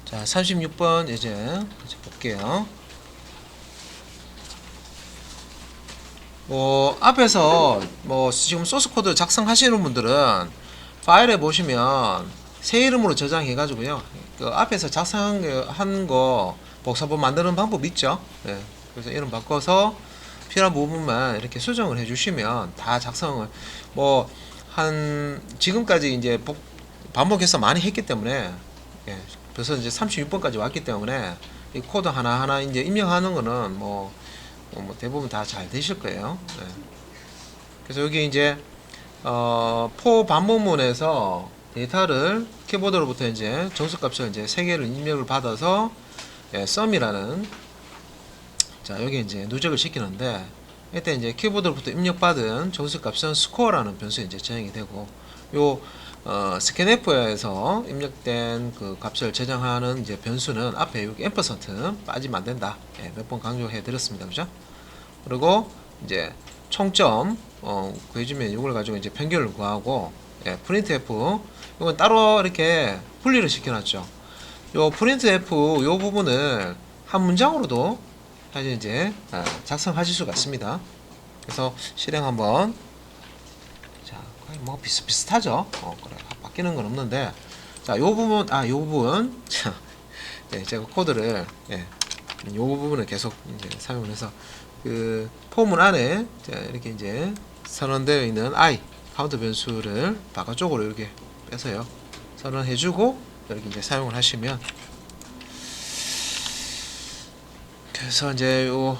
자, 36번 이제 볼게요. 뭐 앞에서 뭐 지금 소스 코드 작성하시는 분들은 파일에 보시면 새 이름으로 저장해 가지고요. 그 앞에서 작성한 거 복사본 만드는 방법 있죠. 네. 그래서 이름 바꿔서 필요한 부분만 이렇게 수정을 해 주시면 다 작성을 뭐 한 지금까지 이제 반복해서 많이 했기 때문에 예, 그래서 이제 36번까지 왔기 때문에 이 코드 하나하나 이제 입력하는 거는 뭐 대부분 다 잘 되실 거예요. 예. 그래서 여기 이제 포 반복문에서 데이터를 키보드로부터 이제 정수값을 이제 3개를 입력을 받아서 예, sum이라는 자 여기 이제 누적을 시키는데 이때 이제 키보드로부터 입력받은 정수값은 score라는 변수에 이제 저장이 되고 요 스캔F에서 입력된 그 값을 저장하는 이제 변수는 앞에 여기 앰퍼센트 빠지면 안 된다. 예, 몇 번 강조해 드렸습니다. 그죠? 그리고 이제 총점 구해주면 이걸 가지고 이제 평균을 구하고 예, printf 이건 따로 이렇게 분리를 시켜놨죠. 요 printf 요 부분을 한 문장으로도 사실 이제 작성하실 수가 있습니다. 그래서 실행 한번 자 거의 뭐 비슷하죠. 그래 바뀌는 건 없는데 자 요 부분 요 부분 자 예, 제가 코드를 예, 요 부분을 계속 이제 사용을 해서 그 포문 안에 자, 이렇게 이제 선언되어 있는 i 카운트 변수를 바깥쪽으로 이렇게 빼서요 선언해주고 이렇게 이제 사용을 하시면 그래서 이제 요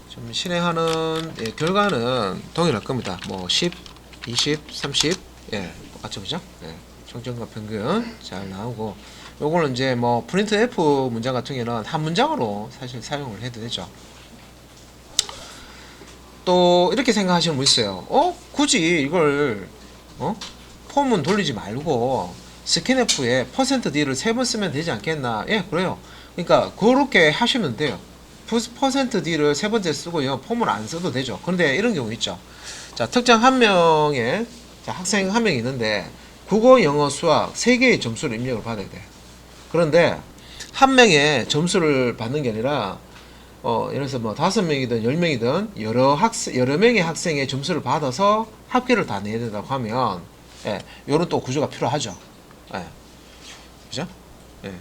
좀 실행하는 예, 결과는 동일할 겁니다. 뭐 10, 20, 30 예, 똑같죠, 그죠? 예, 총점과 평균 잘 나오고 요거는 이제 뭐 프린트 F 문장 같은 경우는 한 문장으로 사실 사용을 해도 되죠. 또 이렇게 생각하시는 분 있어요. 굳이 이걸 폼은 돌리지 말고 스캔F에 %D를 3번 쓰면 되지 않겠나? 예, 그래요. 그러니까 그렇게 하시면 돼요. %D를 세 번째 쓰고요. 폼을 안 써도 되죠. 그런데 이런 경우 있죠. 자, 특정 한 명의 학생 한 명이 있는데 국어, 영어, 수학 3개의 점수를 입력을 받아야 돼. 그런데 한 명의 점수를 받는 게 아니라 예를 들어서 뭐 5명이든 10명이든 여러 명의 학생의 점수를 받아서 합계를 다 내야 된다고 하면 예, 요런 또 구조가 필요하죠. 예. 그죠? 예.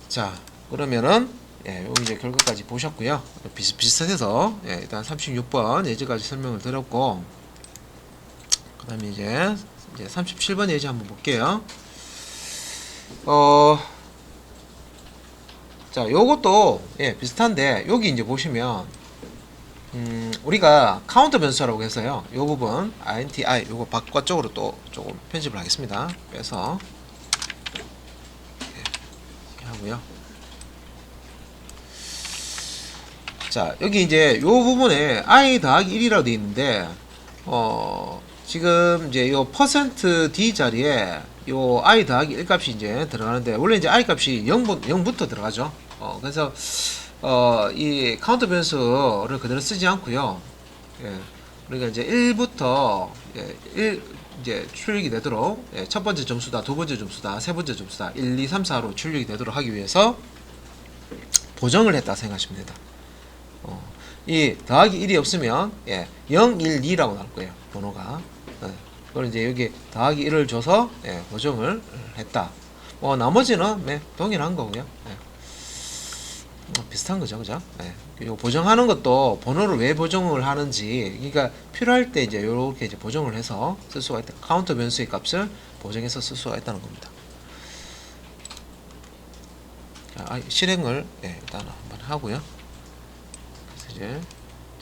자, 그러면은 예, 여기 이제 결과까지 보셨고요. 비슷비슷해서 예, 일단 36번 예제까지 설명을 드렸고 그 다음에 이제 37번 예제 한번 볼게요. 자, 요것도 예, 비슷한데 여기 이제 보시면 우리가 카운터 변수라고 해서요. 요 부분 int i 요거 바깥쪽으로 또 조금 편집을 하겠습니다. 빼서 이렇게 하고요. 자, 여기 이제 요 부분에 i 더하기 1이라고 되어 있는데 지금 이제 요 %d 자리에 요 i 더하기 1 값이 이제 들어가는데 원래 이제 i 값이 0부터 들어가죠. 그래서 이 카운터 변수를 그대로 쓰지 않고요. 예, 우리가 이제 1부터 1 이제 출력이 되도록 예, 첫 번째 점수다, 두 번째 점수다, 세 번째 점수다, 1, 2, 3, 4로 출력이 되도록 하기 위해서 보정을 했다 생각하시면 됩니다. 이 더하기 1이 없으면 예, 0, 1, 2라고 나올 거예요. 번호가. 예, 그걸 이제 여기 더하기 1을 줘서 예, 보정을 했다. 나머지는 네, 동일한 거고요. 예. 비슷한 거죠, 그죠? 예. 요 보정하는 것도 번호를 왜 보정을 하는지, 그러니까 필요할 때 이제 이렇게 이제 보정을 해서 쓸 수가 있다. 카운터 변수의 값을 보정해서 쓸 수가 있다는 겁니다. 자, 실행을 예, 일단 한번 하고요. 이제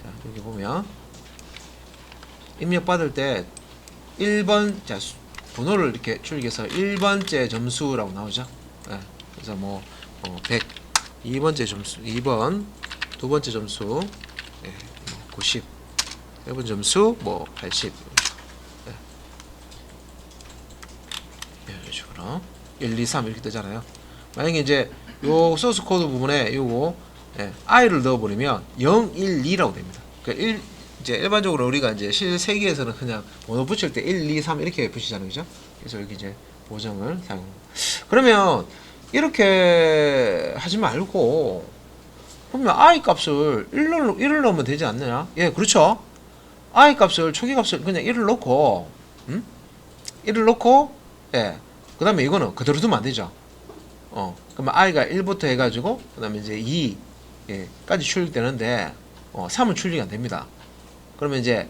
자 여기 보면 입력 받을 때 1번 자 번호를 이렇게 출력해서 1번째 점수라고 나오죠. 예, 그래서 뭐 100 2번째 점수 2번 두 번째 점수 예, 90 세 번째 점수 뭐 80 예. 이런 식으로 1, 2, 3 이렇게 뜨잖아요. 만약에 이제 요 소스 코드 부분에 요거 예, i를 넣어버리면 0, 1, 2라고 됩니다. 그러니까 이제 일반적으로 우리가 이제 실세기에서는 그냥 번호 붙일 때 1, 2, 3 이렇게 붙이잖아요, 그죠? 그래서 여기 이제 보정을 사용. 그러면 이렇게 하지 말고 그러면 i 값을 1을 넣으면 되지 않느냐? 예, 그렇죠. i 값을 초기 값을 그냥 1을 넣고 1을 넣고 예. 그다음에 이거는 그대로 두면 안 되죠. 그러면 i가 1부터 해가지고 그다음에 이제 2 까지 출력되는데 3은 출력이 안 됩니다. 그러면 이제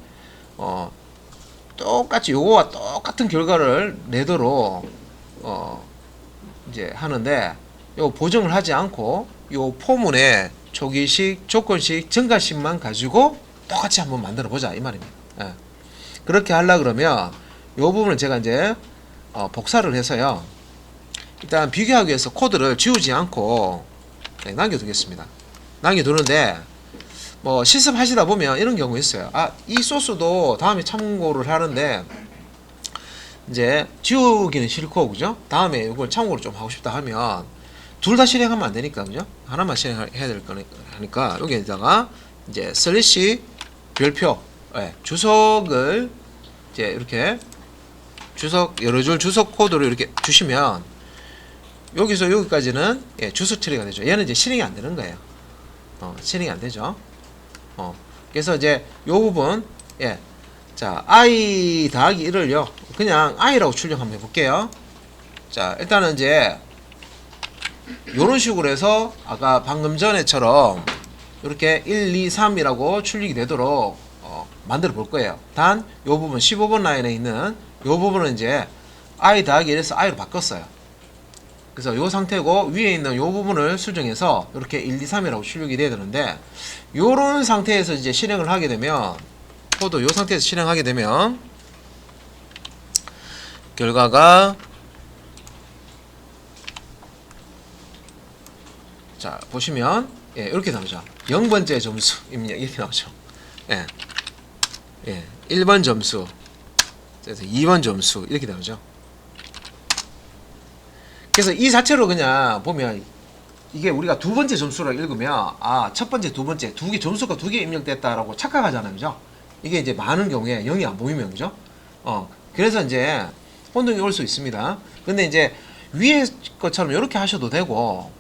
똑같이 요거와 똑같은 결과를 내도록 이제 하는데 요 보정을 하지 않고 요 포문에 초기식, 조건식, 증가식만 가지고 똑같이 한번 만들어 보자 이 말입니다. 예. 그렇게 하려 그러면 요 부분을 제가 이제 복사를 해서요. 일단 비교하기 위해서 코드를 지우지 않고 남겨두겠습니다. 남겨두는데 뭐 실습하시다 보면 이런 경우 있어요. 이 소스도 다음에 참고를 하는데 이제 지우기는 싫고 그죠? 다음에 이걸 참고를 좀 하고 싶다 하면 둘 다 실행하면 안 되니까 그죠? 하나만 실행해야 될 거니까 여기에다가 이제 슬래시 별표 주석을 이제 이렇게 주석 여러 줄 주석 코드를 이렇게 주시면 여기서 여기까지는 주석 처리가 되죠. 얘는 이제 실행이 안 되는 거예요. 실행이 안 되죠. 그래서 이제 요 부분 자 i 더하기 1을요 그냥 i라고 출력 한번 해볼게요. 자 일단은 이제 요런 식으로 해서 아까 방금 전에처럼 이렇게 1, 2, 3이라고 출력이 되도록 만들어 볼 거예요. 단 요 부분 15번 라인에 있는 요 부분은 이제 i 더하기 1에서 i로 바꿨어요. 그래서 요 상태고 위에 있는 요 부분을 수정해서 이렇게 1, 2, 3이라고 출력이 돼야 되는데 요런 상태에서 이제 실행을 하게 되면 코드 요 상태에서 실행하게 되면 결과가 자 보시면 이렇게 나오죠. 0번째 점수 입력 이렇게 나오죠. 1번 점수 그래서 2번 점수 이렇게 나오죠. 그래서 이 자체로 그냥 보면 이게 우리가 두 번째 점수를 읽으면 첫 번째 두 번째 두 개 점수가 두 개 입력됐다라고 착각하잖아요. 그죠? 이게 이제 많은 경우에 0이 안 보이면 그죠? 그래서 이제 혼동이 올 수 있습니다. 근데 이제 위에 것처럼 이렇게 하셔도 되고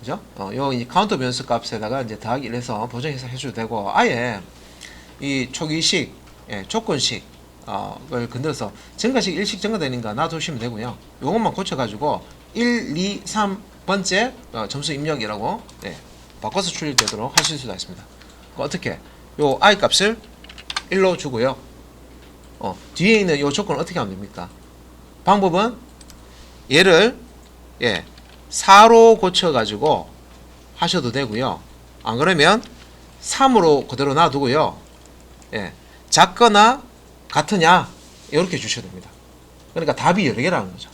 그죠? 요 카운터 변수 값에다가 이제 더하기 1 해서 보정해서 해줘도 되고 아예 이 초기식 조건식 을 건드려서 증가식 일식 증가되는가 놔두시면 되고요. 요것만 고쳐가지고 1, 2, 3번째 점수 입력이라고 바꿔서 출력되도록 하실 수가 있습니다. 어떻게? 요 i 값을 1로 주고요. 뒤에 있는 요 조건을 어떻게 하면 됩니까? 방법은 얘를 4로 고쳐가지고 하셔도 되고요. 안 그러면 3으로 그대로 놔두고요. 작거나 같으냐 이렇게 주셔야 됩니다. 그러니까 답이 여러 개라는 거죠.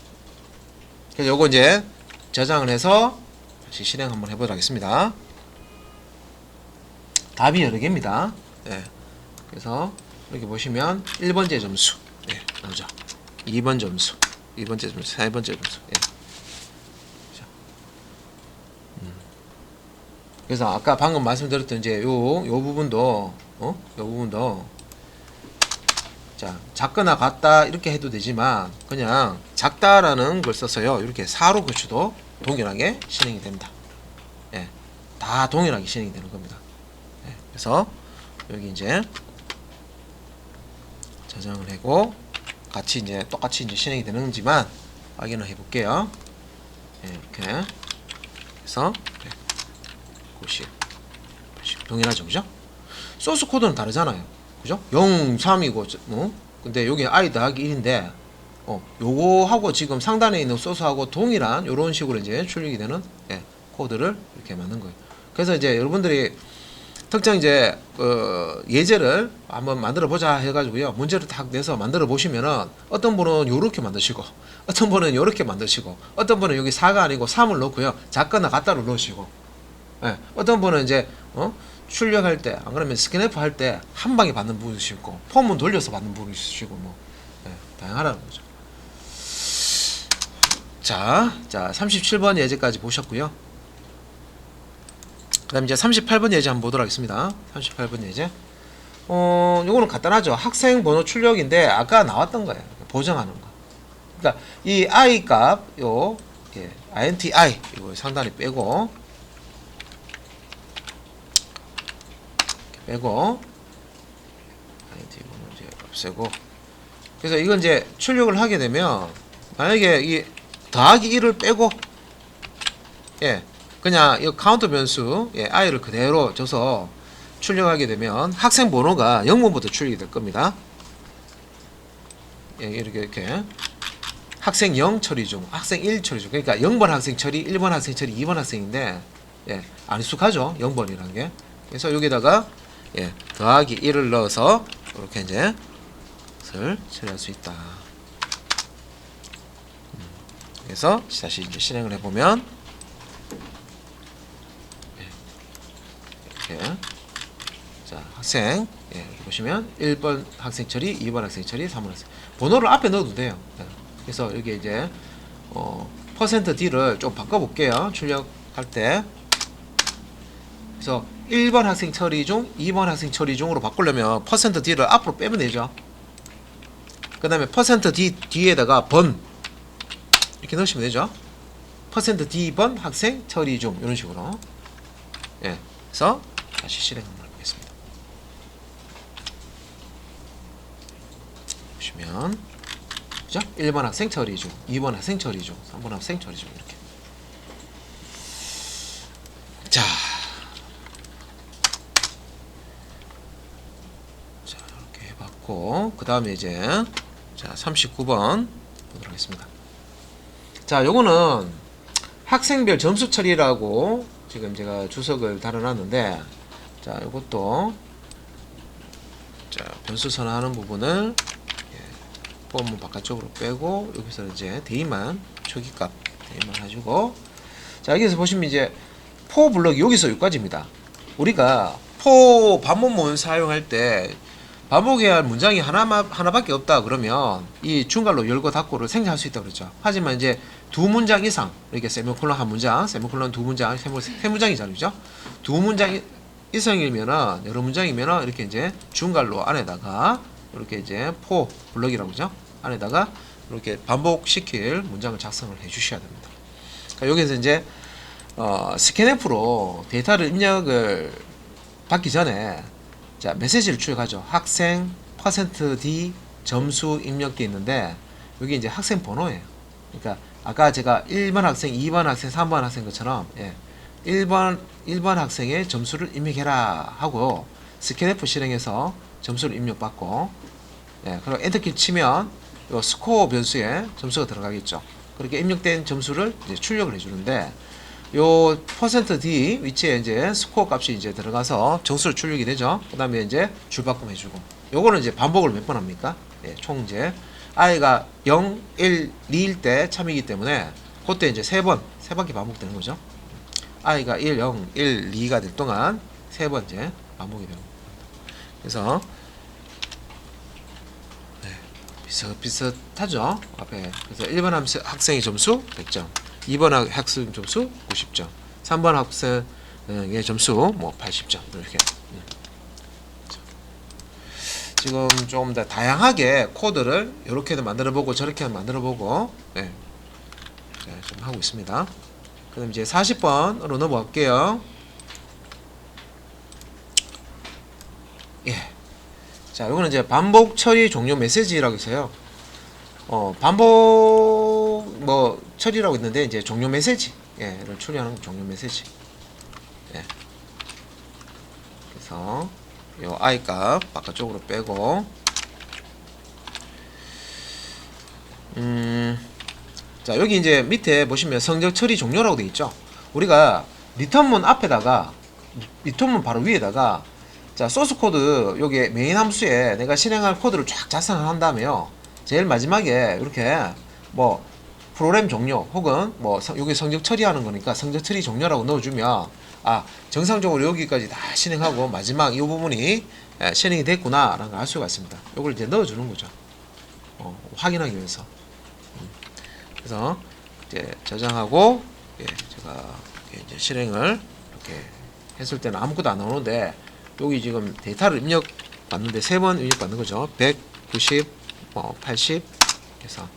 그래서 요거 이제 저장을 해서 다시 실행 한번 해보도록 하겠습니다. 답이 여러 개입니다. 그래서 이렇게 보시면 1번째 점수 나오죠. 2번 점수 2번째 점수 3번째 점수 그래서 아까 방금 말씀드렸던 이제 요 부분도 요 부분도 자 작거나 같다 이렇게 해도 되지만 그냥 작다라는 걸 써서요 이렇게 4로 고쳐도 동일하게 실행이 됩니다. 다 동일하게 실행이 되는 겁니다. 그래서 여기 이제 저장을 하고 같이 이제 똑같이 이제 실행이 되는지만 확인을 해볼게요. 이렇게 해서 90 동일하죠, 그죠? 소스 코드는 다르잖아요, 그죠? 0, 3이고 근데 여기 i 더하기 1인데 요거하고 지금 상단에 있는 소스하고 동일한 요런 식으로 이제 출력이 되는 코드를 이렇게 만든 거예요. 그래서 이제 여러분들이 특정 이제 예제를 한번 만들어 보자 해가지고요 문제를 딱 내서 만들어 보시면은 어떤 분은 요렇게 만드시고 어떤 분은 요렇게 만드시고 어떤 분은 여기 4가 아니고 3을 넣고요 작거나 같다를 넣으시고 어떤 분은 이제 출력할 때 안 그러면 스캔F 할 때 한 방에 받는 부분이 있고 폼은 돌려서 받는 부분이 있으시고 뭐 다양하다는 거죠. 자 37번 예제까지 보셨고요. 그 다음 이제 38번 예제 한번 보도록 하겠습니다. 38번 예제 요거는 간단하죠. 학생 번호 출력인데 아까 나왔던 거예요. 보정하는 거. 그러니까 이 i 값 INTI 이거 상단에 빼고 INT 이거는 이제 없애고. 그래서 이건 이제 출력을 하게 되면 만약에 이 더하기 1을 빼고 예 그냥 이 카운터 변수 예 i를 그대로 줘서 출력하게 되면 학생 번호가 0번부터 출력이 될 겁니다. 예, 이렇게 학생 0 처리 중, 학생 1 처리 중. 그러니까 0번 학생 처리, 1번 학생 처리, 2번 학생인데 예, 안 익숙하죠. 0번이란 게. 그래서 여기다가 예, 더하기 1을 넣어서 이렇게 이제 것을 처리할 수 있다. 그래서 다시 이제 실행을 해보면 이렇게 자 학생 예, 이렇게 보시면 1번 학생 처리, 2번 학생 처리, 3번 학생 번호를 앞에 넣어도 돼요. 예. 그래서 여기 이제 %D를 좀 바꿔볼게요. 출력할 때. 그래서 1번 학생 처리 중, 2번 학생 처리 중으로 바꾸려면 %D를 앞으로 빼면 되죠. 그 다음에 %D 뒤에다가 번 이렇게 넣으시면 되죠. %D 번 학생 처리 중 이런 식으로. 예. 그래서 다시 실행을 해보겠습니다. 보시면 그죠? 1번 학생 처리 중, 2번 학생 처리 중, 3번 학생 처리 중 이렇게. 자, 이렇게 해봤고 그 다음에 이제 자 39번 보도록 하겠습니다. 자, 요거는 학생별 점수 처리라고 지금 제가 주석을 달아놨는데 자, 요것도 자 변수 선언하는 부분을 폼은 바깥쪽으로 빼고 여기서 이제 대입만 초기값 대입만 해주고 자 여기서 보시면 이제 포 블럭이 여기서 여기까지입니다. 우리가 포 반복문 사용할 때 반복해야 할 문장이 하나밖에 없다 그러면 이 중괄호 열고 닫고를 생략할 수 있다 그랬죠. 하지만 이제 두 문장 이상 이렇게 세미콜론 한 문장, 세미콜론 두 문장, 세 문장이잖아요, 그죠? 두 문장 이상이면은 여러 문장이면은 이렇게 이제 중괄호 안에다가 이렇게 이제 포 블럭이라고 그러죠. 안에다가 이렇게 반복시킬 문장을 작성을 해 주셔야 됩니다. 그러니까 여기서 이제 스캔F로 데이터를 입력을 받기 전에 자 메시지를 출력하죠. 학생 %D 점수 입력되어 있는데 여기 이제 학생 번호예요. 그러니까 아까 제가 1번 학생, 2번 학생, 3번 학생 것처럼 예, 1번 학생의 점수를 입력해라 하고 스캔F 실행해서 점수를 입력받고 예, 그리고 엔터키를 치면 요 스코어 변수에 점수가 들어가겠죠. 그렇게 입력된 점수를 이제 출력을 해주는데 요 %D 위치에 이제 스코어 값이 이제 들어가서 점수를 출력이 되죠. 그 다음에 이제 줄바꿈 해주고 요거는 이제 반복을 몇 번 합니까? 예, 총 이제 i가 0, 1, 2일 때 참이기 때문에 그때 이제 세 바퀴 반복되는 거죠. i가 1, 0, 1, 2가 될 동안 세 번 이제 반복이 되고 그래서 비슷하죠. 앞에 그래서 1번 학생의 점수 100점, 2번 학생 점수 90점, 3번 학생의 점수 뭐 80점 이렇게. 지금 좀 더 다양하게 코드를 이렇게도 만들어보고 저렇게도 만들어보고 네. 좀 하고 있습니다. 그럼 이제 40번으로 넘어갈게요. 예. 자, 이거는 이제 반복 처리 종료 메시지라고 해서요. 반복 뭐 처리라고 있는데 이제 종료 메시지, 를 처리하는 종료 메시지. 예. 그래서 요 i 값 바깥쪽으로 빼고, 자 여기 이제 밑에 보시면 성적 처리 종료라고 되어 있죠. 우리가 리턴문 앞에다가 리턴문 바로 위에다가 자 소스 코드 여기 메인 함수에 내가 실행할 코드를 쫙 작성을 한 다음에요. 제일 마지막에 이렇게 뭐 프로그램 종료 혹은 뭐 여기 성적 처리하는 거니까 성적 처리 종료라고 넣어주면 아 정상적으로 여기까지 다 실행하고 마지막 이 부분이 실행이 됐구나 라는 걸 알 수가 있습니다. 이걸 이제 넣어주는 거죠. 확인하기 위해서. 그래서 이제 저장하고 제가 이제 실행을 이렇게 했을 때는 아무것도 안 나오는데 여기 지금 데이터를 입력 받는데 3번 입력 받는 거죠. 100, 90, 80 해서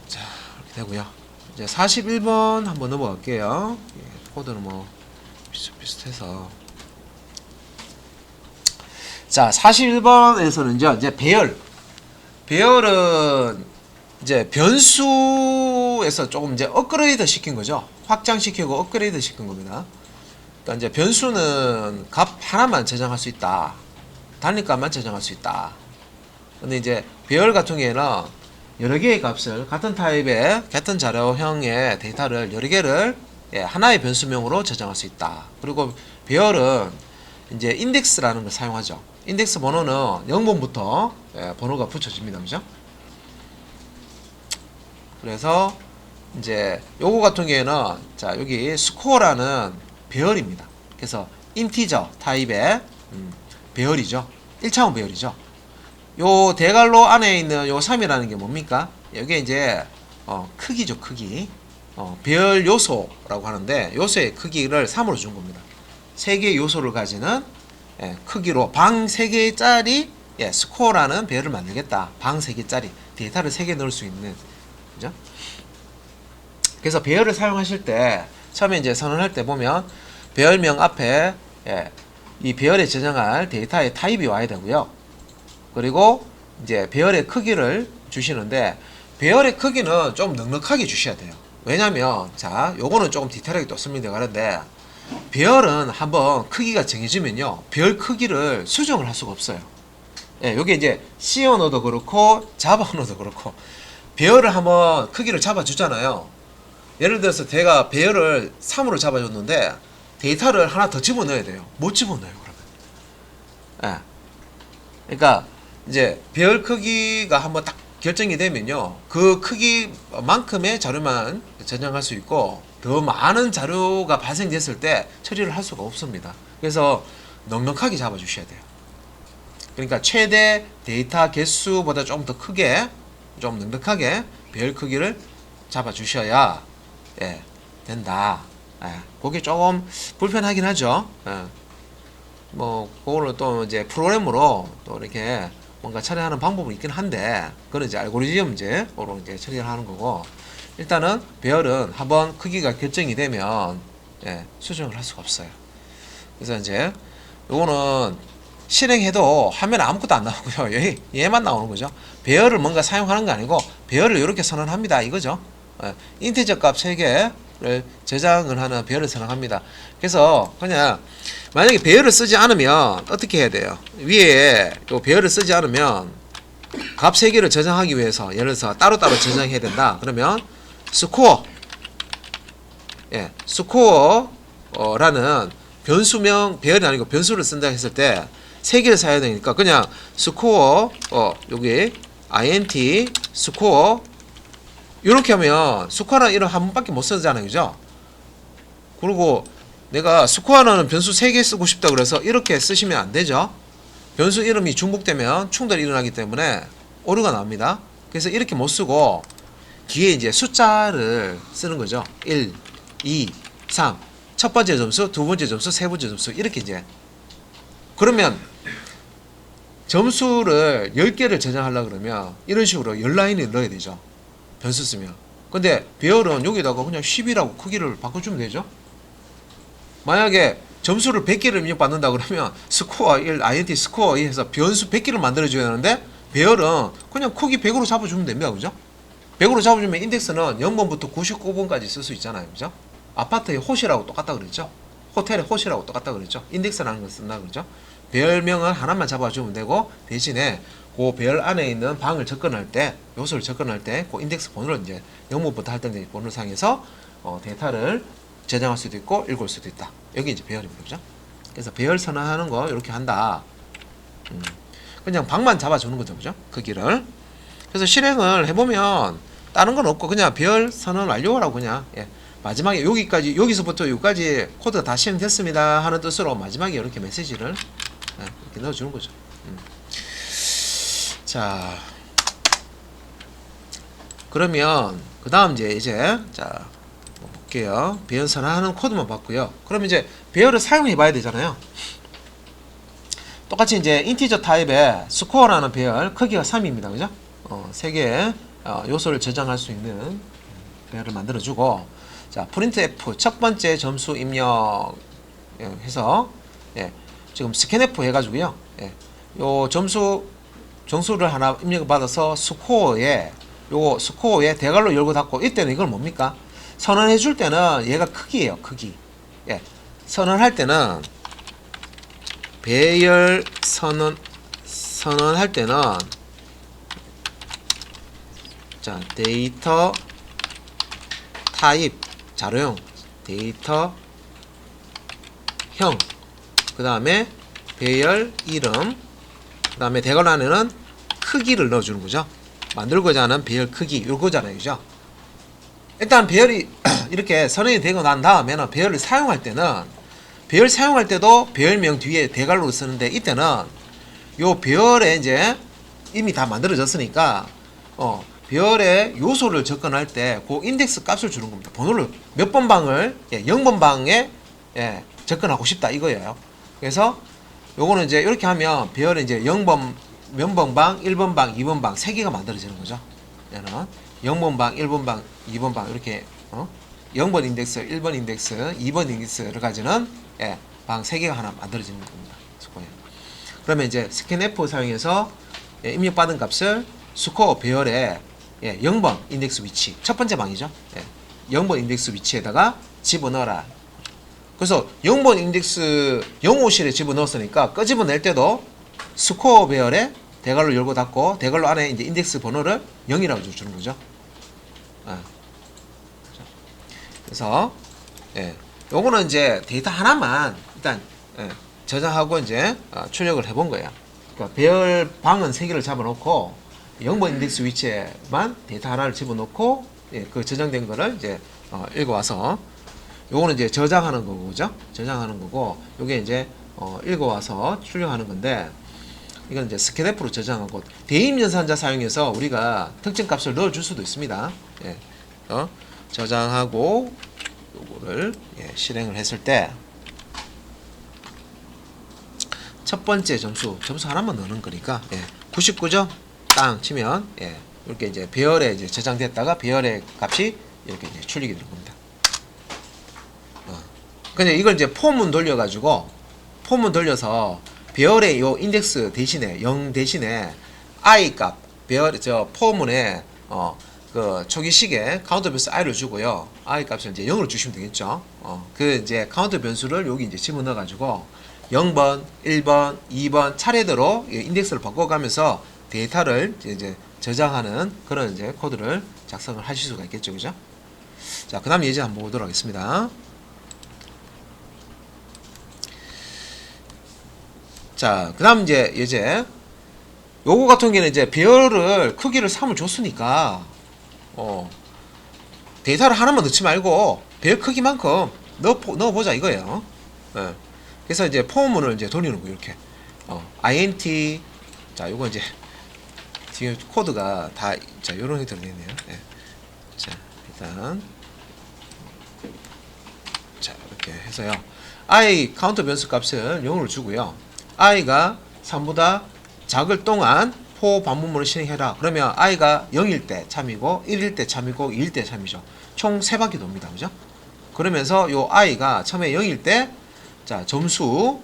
자 되고요. 이제 41번 한번 넘어갈게요. 예, 코드는 뭐 비슷비슷해서. 자, 41번에서는 이제 배열은 이제 변수에서 조금 이제 업그레이드 시킨 거죠. 확장시키고 업그레이드 시킨 겁니다. 그러니까 이제 변수는 값 하나만 저장할 수 있다. 단위값만 저장할 수 있다. 근데 이제 배열 같은 경우에는 여러 개의 값을 같은 타입의 같은 자료형의 데이터를 여러 개를 하나의 변수명으로 저장할 수 있다. 그리고 배열은 이제 인덱스라는 걸 사용하죠. 인덱스 번호는 0번부터 번호가 붙여집니다. 그죠? 그래서 이제 요거 같은 경우에는 자, 여기 스코어라는 배열입니다. 그래서 인티저 타입의 배열이죠. 1차원 배열이죠. 요 대괄호 안에 있는 요 3이라는 게 뭡니까? 여기에 이제 크기죠. 크기. 배열 요소라고 하는데 요소의 크기를 3으로 준 겁니다. 3개의 요소를 가지는 크기로 방 3개짜리 스코어라는 배열을 만들겠다. 방 3개짜리 데이터를 3개 넣을 수 있는, 그죠? 그래서 배열을 사용하실 때 처음에 이제 선언할 때 보면 배열명 앞에 이 배열에 저장할 데이터의 타입이 와야 되고요. 그리고 이제 배열의 크기를 주시는데 배열의 크기는 좀 넉넉하게 주셔야 돼요. 왜냐면 자, 요거는 조금 디테일하게 또 설명드려 가는데 배열은 한번 크기가 정해지면요, 배열 크기를 수정을 할 수가 없어요. 요게 이제 C 언어도 그렇고 자바 언어도 그렇고 배열을 한번 크기를 잡아주잖아요. 예를 들어서 제가 배열을 3으로 잡아줬는데 데이터를 하나 더 집어넣어야 돼요. 못 집어넣어요, 그러면. 그러니까 이제 배열 크기가 한번 딱 결정이 되면요, 그 크기만큼의 자료만 저장할 수 있고 더 많은 자료가 발생됐을 때 처리를 할 수가 없습니다. 그래서 넉넉하게 잡아주셔야 돼요. 그러니까 최대 데이터 개수보다 좀 더 크게, 좀 넉넉하게 배열 크기를 잡아주셔야 된다. 그게 조금 불편하긴 하죠. 뭐 그거를 또 이제 프로그램으로 또 이렇게 뭔가 처리하는 방법은 있긴 한데 그건 이제 알고리즘 문제로 이제 처리를 하는 거고, 일단은 배열은 한번 크기가 결정이 되면 수정을 할 수가 없어요. 그래서 이제 요거는 실행해도 화면에 아무것도 안 나오고요. 얘만 나오는 거죠. 배열을 뭔가 사용하는 거 아니고 배열을 이렇게 선언합니다 이거죠. 인티저 값 3개를 저장을 하는 배열을 선언합니다. 그래서 그냥 만약에 배열을 쓰지 않으면 어떻게 해야 돼요? 위에 요 배열을 쓰지 않으면 값 3개를 저장하기 위해서 예를 들어서 따로따로 저장해야 된다. 그러면 스코어, 스코어라는 변수명, 배열이 아니고 변수를 쓴다 했을 때 3개를 사야 되니까 그냥 스코어, 여기 int 스코어 이렇게 하면 스코어라는 이름 한 번밖에 못 쓰잖아요, 그죠? 그리고 내가 스코어라는 변수 3개 쓰고 싶다 그래서 이렇게 쓰시면 안 되죠. 변수 이름이 중복되면 충돌이 일어나기 때문에 오류가 나옵니다. 그래서 이렇게 못 쓰고 뒤에 이제 숫자를 쓰는 거죠. 1, 2, 3. 첫 번째 점수, 두 번째 점수, 세 번째 점수. 이렇게 이제. 그러면 점수를 10개를 저장하려고 그러면 이런 식으로 10라인을 넣어야 되죠. 변수 쓰면. 근데 배열은 여기다가 그냥 10이라고 크기를 바꿔주면 되죠. 만약에 점수를 100개를 입력받는다 그러면 스코어 1, int 스코어 2 해서 변수 100개를 만들어줘야 하는데 배열은 그냥 크기 100으로 잡아주면 됩니다. 그죠? 100으로 잡아주면 인덱스는 0번부터 99번까지 쓸 수 있잖아요. 그죠? 아파트의 호시라고 똑같다 그랬죠? 호텔의 호시라고 똑같다 그랬죠? 인덱스라는 걸 쓴다 그랬죠? 배열명은 하나만 잡아주면 되고 대신에 그 배열 안에 있는 방을 접근할 때, 요소를 접근할 때 그 인덱스 번호를 이제 0번부터 할당된 번호상에서 데이터를 저장할 수도 있고 읽을 수도 있다. 여기 이제 배열입니다. 그죠? 그래서 배열 선언하는 거 이렇게 한다. 그냥 방만 잡아주는 거죠. 그죠? 크기를. 그래서 실행을 해보면 다른 건 없고 그냥 배열 선언 완료라고 그냥 마지막에 여기까지, 여기서부터 여기까지 코드가 다 실행됐습니다 하는 뜻으로 마지막에 이렇게 메시지를 이렇게 넣어주는 거죠. 자, 그러면 그 다음 이제 자 볼게요. 배열 선언하는 코드만 봤고요. 그럼 이제 배열을 사용해 봐야 되잖아요. 똑같이 이제 인티저 타입의 스코어라는 배열 크기가 3입니다. 그죠? 3개의 요소를 저장할 수 있는 배열을 만들어주고, 자 프린트 F 첫 번째 점수 입력 해서 지금 스캔 F 해가지고요. 요 정수를 하나 입력을 받아서 스코어에 요거 스코어에 대괄호 열고 닫고, 이때는 이걸 뭡니까? 선언해 줄 때는 얘가 크기예요. 크기. 선언할 때는 배열 선언할 때는 자 데이터 타입 자료형 데이터 형, 그 다음에 배열 이름, 그 다음에 대괄호 안에는 크기를 넣어주는 거죠. 만들고자 하는 배열 크기 요거잖아요. 그죠? 일단 배열이 이렇게 선언이 되고 난 다음에는 배열을 사용할 때는 배열 사용할 때도 배열명 뒤에 대괄호를 쓰는데, 이때는 요 배열에 이제 이미 다 만들어졌으니까 배열의 요소를 접근할 때 그 인덱스 값을 주는 겁니다. 번호를 몇 번 방을 0번 방에 접근하고 싶다 이거예요. 그래서 요거는 이제 이렇게 하면 배열에 이제 0번 면번 방, 1번 방, 2번 방 3개가 만들어지는 거죠. 얘는 0번 방, 1번 방, 2번 방 이렇게 0번 인덱스, 1번 인덱스, 2번 인덱스를 가지는 방 3개가 하나 만들어지는 겁니다. 스코어에. 그러면 이제 스캔 F 사용해서 입력받은 값을 스코어 배열에 0번 인덱스 위치, 첫 번째 방이죠. 0번 인덱스 위치에다가 집어넣어라. 그래서 0번 인덱스 0호실에 집어넣었으니까 끄집어낼 때도 스코어 배열에 대괄호 열고 닫고 대괄호 안에 이제 인덱스 번호를 0이라고 주는 거죠. 그래서 요거는 이제 데이터 하나만 일단 저장하고 이제 출력을 해본 거예요. 그러니까 배열 방은 3개를 잡아놓고 0번 인덱스 위치에만 데이터 하나를 집어넣고 그 저장된 거를 이제 읽어와서, 요거는 이제 저장하는 거고, 그죠? 저장하는 거고, 요게 이제 읽어와서 출력하는 건데, 이건 이제 스캔F로 저장하고, 대입 연산자 사용해서 우리가 특정 값을 넣어줄 수도 있습니다. 저장하고 요거를 실행을 했을 때 첫 번째 점수 하나만 넣는 거니까 99점 땅 치면 이렇게 이제 배열에 이제 저장됐다가 배열의 값이 이렇게 이제 출력이 되는 겁니다. 근데 이걸 이제 폼은 돌려가지고 돌려서 배열의 요 인덱스 대신에 0 대신에 i 값 배열 폼문에 그 초기식에 카운터 변수 i를 주고요. i 값을 이제 0으로 주시면 되겠죠. 그 이제 카운터 변수를 여기 이제 집어넣어 가지고 0번, 1번, 2번 차례대로 인덱스를 바꿔가면서 데이터를 이제 저장하는 그런 이제 코드를 작성을 하실 수가 있겠죠. 그죠? 자, 그 다음 예제 한번 보도록 하겠습니다. 자, 그 다음 이제 예제. 요거 같은 경우는 이제 배열을 크기를 3을 줬으니까, 데이터를 하나만 넣지 말고 배열 크기만큼 넣어보자 이거예요. 그래서 이제 포문을 이제 돌리는 거예요. 이렇게. int. 자, 요거 이제 지금 코드가 다, 자, 요런 게 들어있네요. 자, 일단. 자, 이렇게 해서요. i 카운터 변수 값을 0으로 주고요. i가 3보다 작을 동안 포 반복문을 실행해라. 그러면 i가 0일 때 참이고 1일 때 참이고 2일 때 참이죠. 총 3바퀴 돕니다. 그죠? 그러면서 요 i가 처음에 0일 때 자, 점수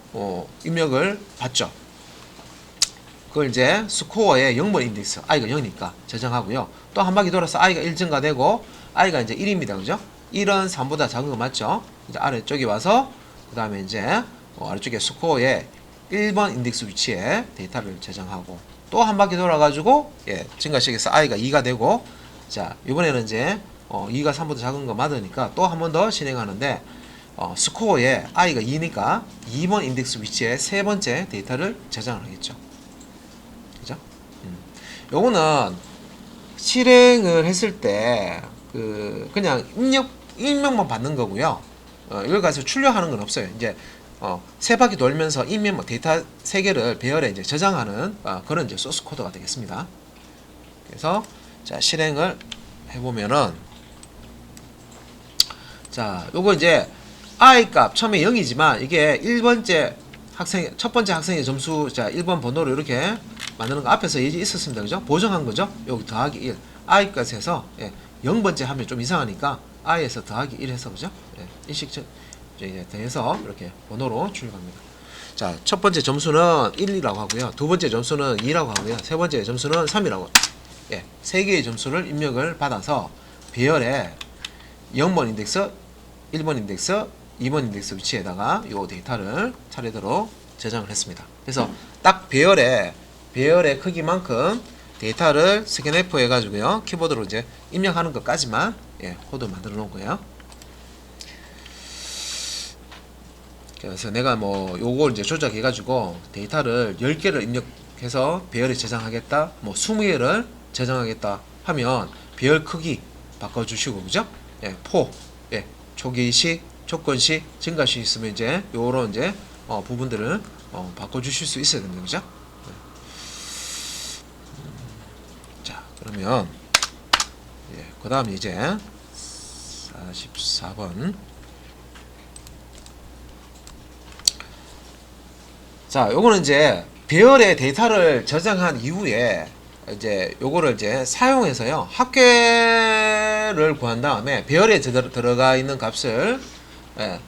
입력을 받죠. 그걸 이제 스코어의 0번 인덱스 i가 0이니까 저장하고요. 또 한 바퀴 돌아서 i가 1 증가되고 i가 이제 1입니다. 그죠? 1은 3보다 작은 거 맞죠? 이제 아래쪽에 와서 그 다음에 이제 아래쪽에 스코어의 1번 인덱스 위치에 데이터를 저장하고 또 한 바퀴 돌아가지고 증가식에서 i가 2가 되고, 자, 이번에는 이제 2가 3보다 작은 거 맞으니까 또 한 번 더 진행하는데 스코어에 i가 2니까 2번 인덱스 위치에 세 번째 데이터를 저장을 하겠죠. 그죠? 요거는 실행을 했을 때 그냥 입력만 받는 거고요. 이걸 가지고 출력하는 건 없어요. 이제 세 바퀴 돌면서 입력 데이터 세 개를 배열에 이제 저장하는 그런 이제 소스 코드가 되겠습니다. 그래서 자, 실행을 해보면은, 자, 요거 이제 i 값 처음에 0이지만 이게 1번째 학생, 첫 번째 학생의 점수, 자, 1번 번호를 이렇게 만드는 거 앞에서 예지 있었습니다. 그죠? 보정한 거죠? 여기 더하기 1. i까지 해서 0번째 하면 좀 이상하니까 i에서 더하기 1 해서 그죠? 예, 일식 이제 더해서 이렇게 번호로 출력합니다. 자, 첫 번째 점수는 1이라고 하고요. 두 번째 점수는 2라고 하고요. 세 번째 점수는 3이라고. 예, 세 개의 점수를 입력을 받아서 배열에 0번 인덱스, 1번 인덱스, 2번 인덱스 위치에다가 이 데이터를 차례대로 저장을 했습니다. 그래서 딱 배열의 크기만큼 데이터를 스캔F 해가지고요. 키보드로 이제 입력하는 것까지만 예, 코드 만들어 놓은 거예요. 그래서 내가 뭐 요걸 이제 조작해 가지고 데이터를 10개를 입력해서 배열에 저장하겠다, 뭐 20개를 저장하겠다 하면 배열 크기 바꿔 주시고 그죠? 예, 예, 초기시, 조건시, 증가시 있으면 이제 요런 이제 부분들을 바꿔 주실 수 있어야 됩니다. 그죠? 자, 그러면 예, 그다음 이제 44번. 자, 요거는 이제 배열의 데이터를 저장한 이후에 이제 요거를 이제 사용해서요. 합계를 구한 다음에 배열에 들어가 있는 값을 예,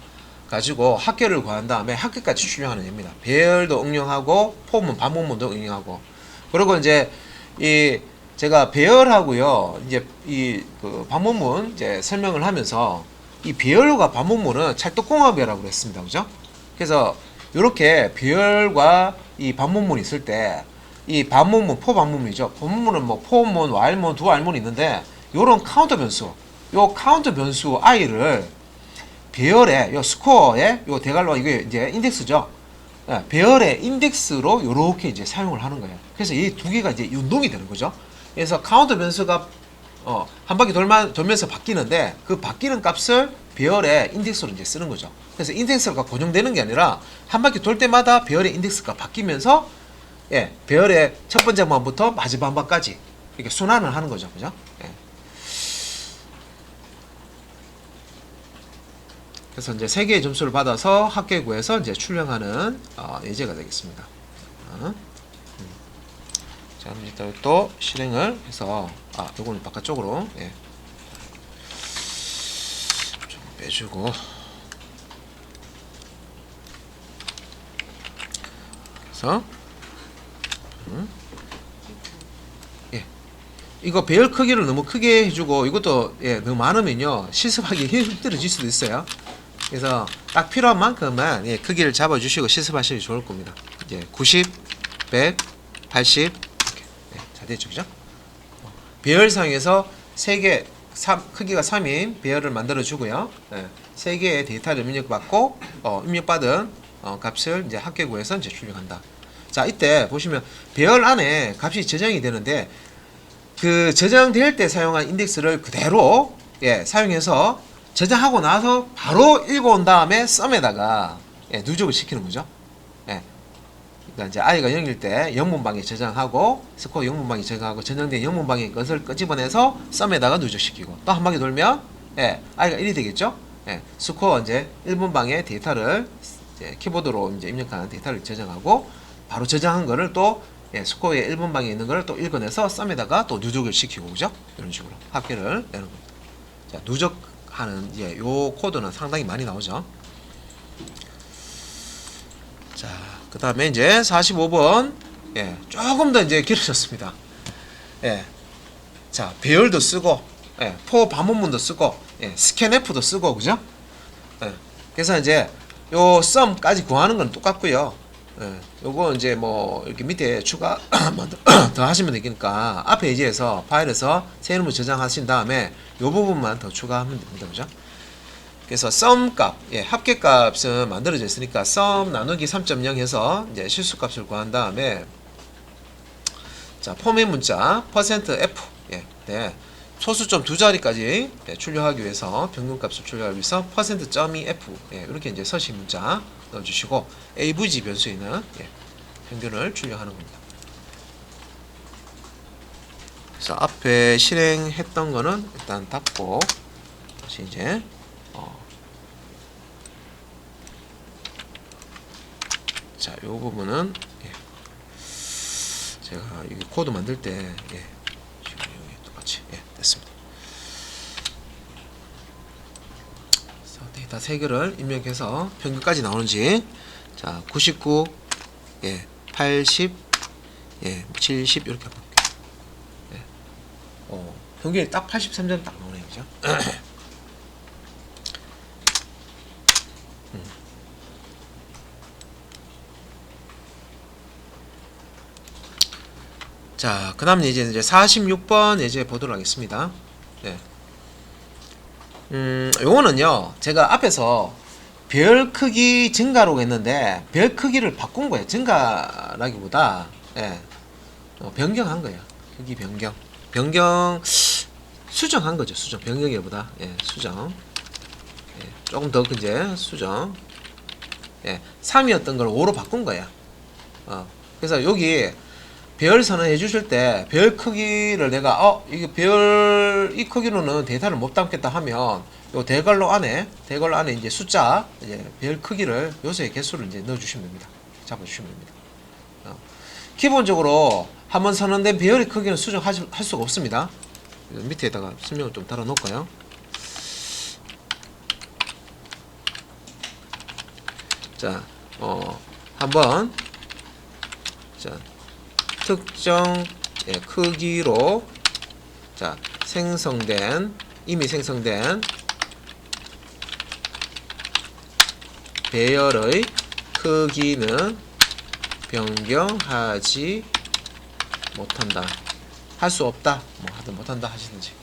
가지고 합계를 구한 다음에 합계까지 출력하는 겁니다. 배열도 응용하고 포문, 반문문도 응용하고. 그리고 이제 이 제가 배열하고요. 이제 이 그 반문문 이제 설명을 하면서 이 배열과 반문문은 찰떡궁합이라고 그랬습니다. 그죠? 그래서 이렇게 배열과 이 반문문이 있을 때 이 반문문, 포반문문이죠. 반문문은 뭐 포문, Y문, 두 R문이 있는데 요런 카운터 변수, 요 카운터 변수 i를 배열의 요 스코어의 요 대괄호 이게 이제 인덱스죠. 예, 배열의 인덱스로 요렇게 이제 사용을 하는 거예요. 그래서 이 두 개가 이제 연동이 되는 거죠. 그래서 카운터 변수가 한 바퀴 돌면서 바뀌는데 그 바뀌는 값을 배열의 인덱스로 이제 쓰는 거죠. 그래서 인덱스가 고정되는 게 아니라 한 바퀴 돌 때마다 배열의 인덱스가 바뀌면서 예, 배열의 첫 번째 번부터 마지막 번까지 이렇게 순환을 하는 거죠. 그죠? 예. 그래서 이제 세 개의 점수를 받아서 합계 구해서 이제 출력하는 예제가 되겠습니다. 자, 그럼 일단 또 실행을 해서 요거는 바깥쪽으로 예. 좀 빼주고 그래서 예. 이거 배열 크기를 너무 크게 해주고 이것도 예, 너무 많으면요 실습하기 힘들어질 수도 있어요. 그래서 딱 필요한 만큼만 예, 크기를 잡아주시고 실습하시기 좋을 겁니다. 이제 90, 100, 80 이렇게 네, 잘 됐죠, 그죠? 배열상에서 3개 크기가 3인 배열을 만들어 주고요. 네, 3개의 데이터를 입력받고 입력받은 값을 이제 합계 구해서 이제 출력한다. 자, 이때 보시면 배열 안에 값이 저장이 되는데 그 저장될 때 사용한 인덱스를 그대로 예, 사용해서 저장하고 나서 바로 읽어온 다음에 썸에다가 예, 누적을 시키는 거죠. 예. 그러니까 이제 i가 0일 때 영문방에 저장하고 스코어 영문방에 저장하고 저장된 영문방의 것을 끄집어내서 썸에다가 누적시키고 또 한 바퀴 돌면 예, i가 1이 되겠죠. 예, 스코어 이제 1문방의 데이터를 이제 키보드로 이제 입력한 데이터를 저장하고 바로 저장한 거를 또 예, 스코어의 1문방에 있는 거를 또 읽어내서 썸에다가 또 누적을 시키고 그죠? 이런 식으로 합계를 내는 겁니다. 자, 누적하는 이제 요 코드는 상당히 많이 나오죠. 자, 그 다음에 이제 45번 예, 조금 더 이제 길어졌습니다. 예, 자, 배열도 쓰고 예, 포 반문문도 쓰고 예, 스캔F도 쓰고 그죠? 예, 그래서 이제 요 썸까지 구하는 건 똑같고요. 예, 요거 이제 뭐 이렇게 밑에 추가 더 하시면 되니까 앞에 예제에서 파일에서 새 이름을 저장하신 다음에 요 부분만 더 추가하면 됩니다. 그죠? 그래서 썸 값, 예, 합계 값은 만들어져 있으니까 썸 나누기 3.0 해서 이제 실수 값을 구한 다음에 자, 포맷 문자 %f 예, 네. 소수점 두 자리까지 예, 출력하기 위해서 평균값을 출력하기 위해서 %.2f 예, 이렇게 이제 서식 문자 넣어주시고 avg 변수에 있는 예, 평균을 출력하는 겁니다. 그래서 앞에 실행했던 거는 일단 닫고 다시 이제 자, 요 부분은 예, 제가 이게 코드 만들 때 예, 지금 여기 똑같이 예, 됐습니다. 데이터 3개를 입력해서 평균까지 나오는지. 자, 99, 80, 70 이렇게 볼게요. 평균이 딱 83점 딱 나오네요, 그죠? 자, 그 다음 이제 46번 예제 보도록 하겠습니다. 네. 요거는요, 제가 앞에서 별 크기 증가라고 했는데, 별 크기를 바꾼 거예요. 증가라기보다, 변경한 거예요. 크기 변경. 수정한 거죠. 수정. 변경이보다, 수정. 조금 더, 이제, 수정. 3이었던 걸 5로 바꾼 거예요. 그래서 여기, 별 선언해 주실 때 별 크기를 내가 이게 이 크기로는 데이터를 못 담겠다 하면 요 대괄호 안에 이제 숫자 이제 별 크기를 요소의 개수를 이제 넣어 주시면 됩니다. 잡아 주시면 됩니다. 기본적으로 한번 선언된 배열의 크기는 수정할 수가 없습니다. 밑에다가 설명을 좀 달아 놓을까요? 자, 한번 자, 특정 크기로 자 이미 생성된 배열의 크기는 변경하지 못한다. 할 수 없다. 뭐 하든 못한다 하시든지.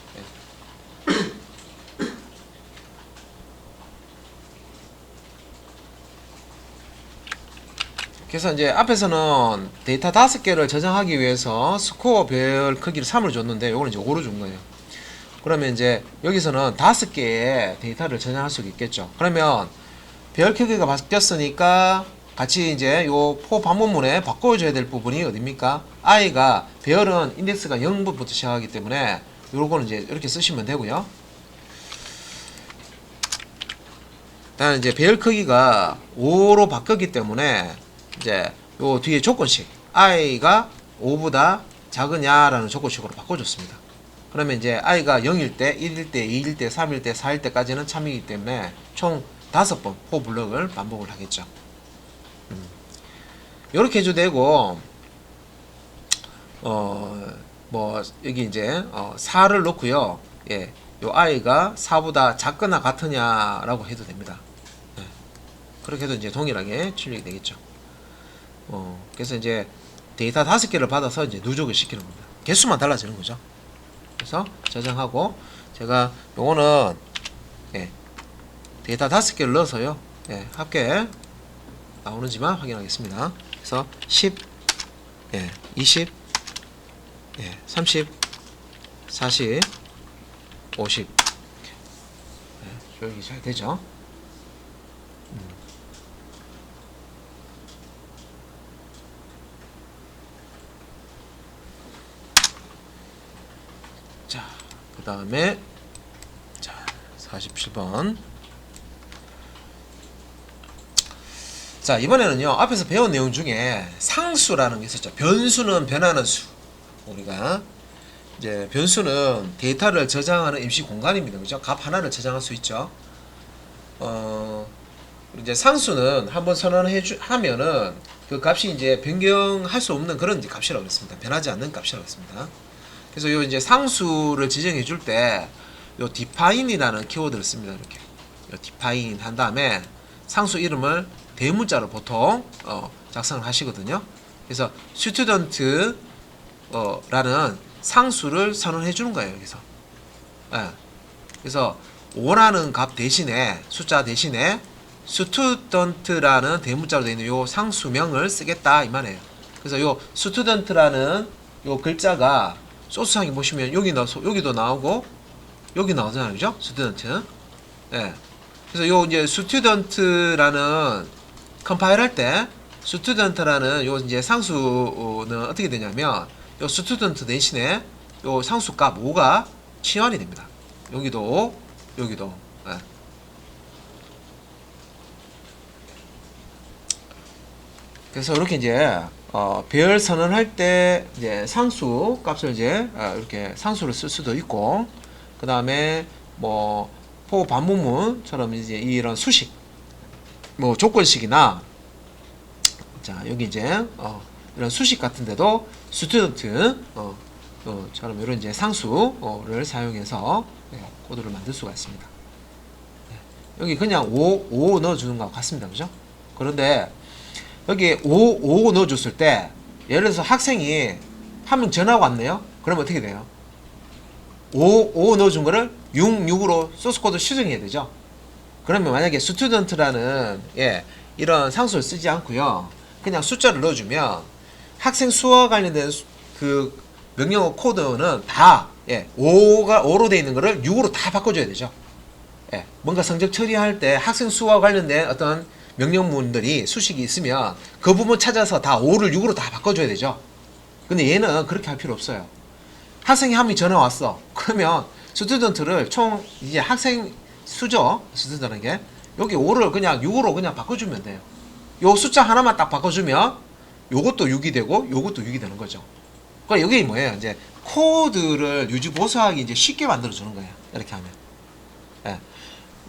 그래서 이제 앞에서는 데이터 5개를 저장하기 위해서 스코어 별 크기를 3을 줬는데 요거는 이제 5로 준 거예요. 그러면 이제 여기서는 5개의 데이터를 저장할 수 있겠죠. 그러면 별 크기가 바뀌었으니까 같이 이제 요 포 반문문에 바꿔줘야 될 부분이 어딥니까? i가 배열은 인덱스가 0부터 시작하기 때문에 요거는 이제 이렇게 쓰시면 되고요. 다음 이제 배열 크기가 5로 바뀌었기 때문에 이제 요 뒤에 조건식 i가 5보다 작으냐라는 조건식으로 바꿔줬습니다. 그러면 이제 i가 0일 때, 1일 때, 2일 때, 3일 때, 4일 때까지는 참이기 때문에 총 5번 for 블럭을 반복을 하겠죠. 요렇게 해도 되고 뭐 여기 이제 4를 놓고요. 요 i가 4보다 작거나 같으냐라고 해도 됩니다. 그렇게 해도 이제 동일하게 출력이 되겠죠. 그래서 이제 데이터 5개를 받아서 이제 누적을 시키는 겁니다. 개수만 달라지는 거죠. 그래서 저장하고 제가 요거는 데이터 5개를 넣어서요. 합계 나오는지만 확인하겠습니다. 그래서 10, 20, 30, 40, 50 조율이 잘 되죠. 자, 그 다음에 자 47번. 자, 이번에는요 앞에서 배운 내용 중에 상수라는 게 있었죠. 변수는 변하는 수. 우리가 이제 변수는 데이터를 저장하는 임시 공간입니다. 그죠? 값 하나를 저장할 수 있죠. 이제 상수는 한번 하면은 그 값이 이제 변경할 수 없는 그런 값이라고 했습니다. 변하지 않는 값이라고 했습니다. 그래서 요 이제 상수를 지정해 줄 때 요 define이라는 키워드를 씁니다. 이렇게 요 define 한 다음에 상수 이름을 대문자로 보통 작성을 하시거든요. 그래서 student 라는 상수를 선언해 주는 거예요. 여기서. 그래서 원하는 값 대신에 숫자 대신에 student라는 대문자로 되어 있는 요 상수명을 쓰겠다 이 말이에요. 그래서 요 student라는 요 글자가 소스상에 보시면 여기도 나오고 여기 나오잖아요. 그죠? student. 그래서 요 이제 student라는 컴파일 할 때 student라는 요 이제 상수는 어떻게 되냐면 요 student 대신에 요 상수값 5가 치환이 됩니다. 여기도 그래서 이렇게 이제 배열 선언할 때 이제 상수 값을 이제 이렇게 상수를 쓸 수도 있고 그 다음에 뭐 for 반복문처럼 이제 이런 수식, 뭐 조건식이나 자 여기 이제 이런 수식 같은데도 student 처럼 이런 이제 상수를 사용해서 코드를 만들 수가 있습니다. 여기 그냥 5 넣어주는 것과 같습니다. 그죠? 그런데 여기 5 넣어줬을 때 예를 들어서 학생이 한 명 전화가 왔네요. 그러면 어떻게 돼요? 5 넣어준 거를 6으로 소스코드 수정해야 되죠. 그러면 만약에 student라는 이런 상수를 쓰지 않고요. 그냥 숫자를 넣어주면 학생 수와 관련된 그 명령어 코드는 다 5로 되어 있는 거를 6으로 다 바꿔줘야 되죠. 뭔가 성적 처리할 때 학생 수와 관련된 어떤 명령문들이 수식이 있으면 그 부분 찾아서 다 5를 6으로 다 바꿔줘야 되죠. 근데 얘는 그렇게 할 필요 없어요. 학생이 한 명이 전화 왔어. 그러면 스튜던트를 총 이제 학생 수죠. 스튜던트라는 게 여기 5를 그냥 6으로 그냥 바꿔주면 돼요. 요 숫자 하나만 딱 바꿔주면 요것도 6이 되고 요것도 6이 되는 거죠. 그러니까 여기 뭐예요? 이제 코드를 유지보수하기 이제 쉽게 만들어 주는 거예요. 이렇게 하면.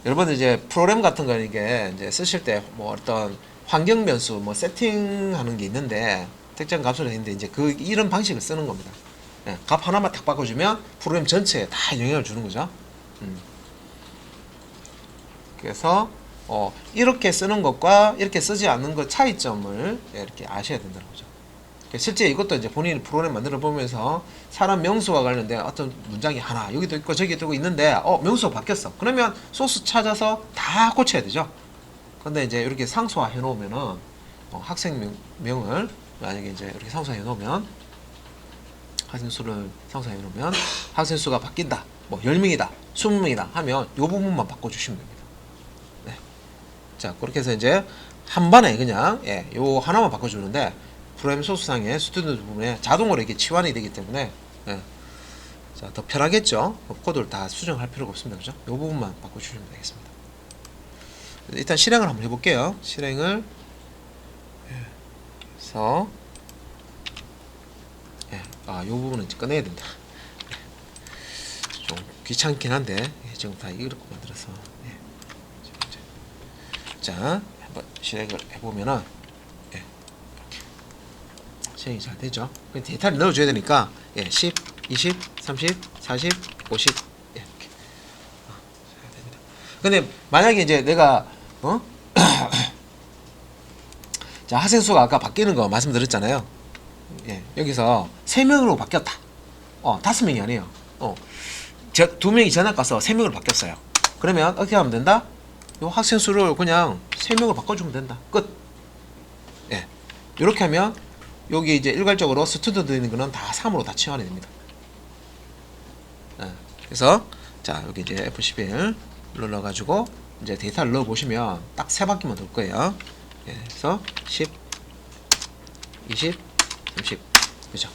여러분들 이제 프로그램 같은 거 이게 이제 쓰실 때 뭐 어떤 환경 변수 뭐 세팅하는 게 있는데 특정 값으로 했는데 이제 이런 방식을 쓰는 겁니다. 값 하나만 딱 바꿔주면 프로그램 전체에 다 영향을 주는 거죠. 그래서 이렇게 쓰는 것과 이렇게 쓰지 않는 것 차이점을 이렇게 아셔야 된다는 거죠. 실제 이것도 이제 본인이 프로그램 만들어 보면서 사람 명수와 관련된 어떤 문장이 하나 여기도 있고 저기도 있는데 명수가 바뀌었어. 그러면 소스 찾아서 다 고쳐야 되죠. 근데 이제 이렇게 상수화 해 놓으면은 학생명을 만약에 이제 이렇게 상수화 해 놓으면 학생 수를 상수화 해 놓으면 학생 수가 바뀐다. 뭐 10명이다. 20명이다 하면 요 부분만 바꿔 주시면 됩니다. 네. 자, 그렇게 해서 이제 한 번에 그냥 요 하나만 바꿔 주는데 프로그램 소스상의 스튜던트 부분에 자동으로 이렇게 치환이 되기 때문에 자, 더 편하겠죠. 코드를 다 수정할 필요가 없습니다. 그죠? 이 부분만 바꿔주시면 되겠습니다. 일단 실행을 한번 해볼게요. 실행을 해서 이 부분은 꺼내야 된다. 좀 귀찮긴 한데 지금 다 이렇게 만들어서 자, 한번 실행을 해보면은 실행이 잘 되죠. 데이터를 넣어줘야 되니까 10, 20, 30, 40, 50 이렇게 됩니다. 근데 만약에 이제 내가 자 학생 수가 아까 바뀌는 거 말씀드렸잖아요. 여기서 3명으로 바뀌었다. 5명이 아니에요. 2명이 전학 가서 3명으로 바뀌었어요. 그러면 어떻게 하면 된다? 요 학생 수를 그냥 3명으로 바꿔주면 된다. 끝. 이렇게 하면 여기 이제 일괄적으로 스튜던트 있는 거는 다 3으로 다 치환이 됩니다. 그래서 자 여기 이제 F11 눌러가지고 이제 데이터를 넣어 보시면 딱 3바퀴만 돌 거예요. 그래서 10, 20, 30 그죠?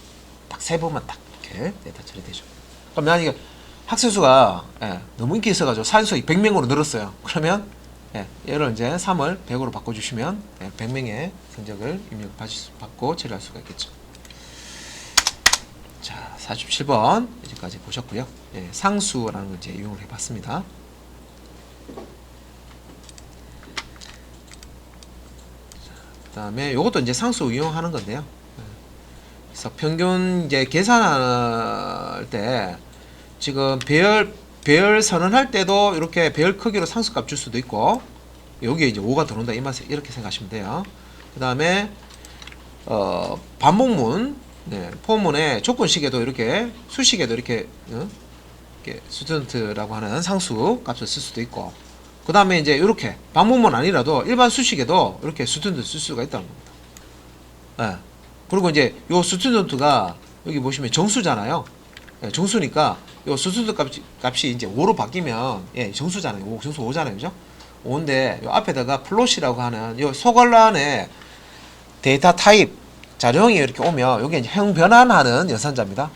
딱 3번만 딱 이렇게 데이터 처리되죠. 그럼 만약에 학생 수가 너무 인기 있어가지고 사인수가 100명으로 늘었어요. 그러면 얘를 이제 3을 100으로 바꿔주시면 100명의 성적을 입력받고 처리할 수가 있겠죠. 자, 47번 이제까지 보셨고요. 상수라는 걸 이제 이용을 해봤습니다. 그 다음에 이것도 이제 상수 이용하는 건데요. 그래서 평균 이제 계산할 때 지금 배열 선언할 때도 이렇게 배열 크기로 상수값 줄 수도 있고 여기에 이제 5가 들어온다 이 맛에 이렇게 생각하시면 돼요. 그 다음에 반복문 포문에 조건식에도 이렇게 수식에도 이렇게 스튜던트라고 하는 상수 값을 쓸 수도 있고 그 다음에 이제 이렇게 반복문 아니라도 일반 수식에도 이렇게 스튜던트 쓸 수가 있다는 겁니다. 그리고 이제 요 스튜던트가 여기 보시면 정수잖아요. 정수니까 요 스튜던트 값이 이제 5로 바뀌면 정수잖아요. 정수 5잖아요. 그죠? 5인데 요 앞에다가 플롯이라고 하는 요 소관란에 데이터 타입 자료형이 이렇게 오면 요게 이제 형변환하는 연산자입니다.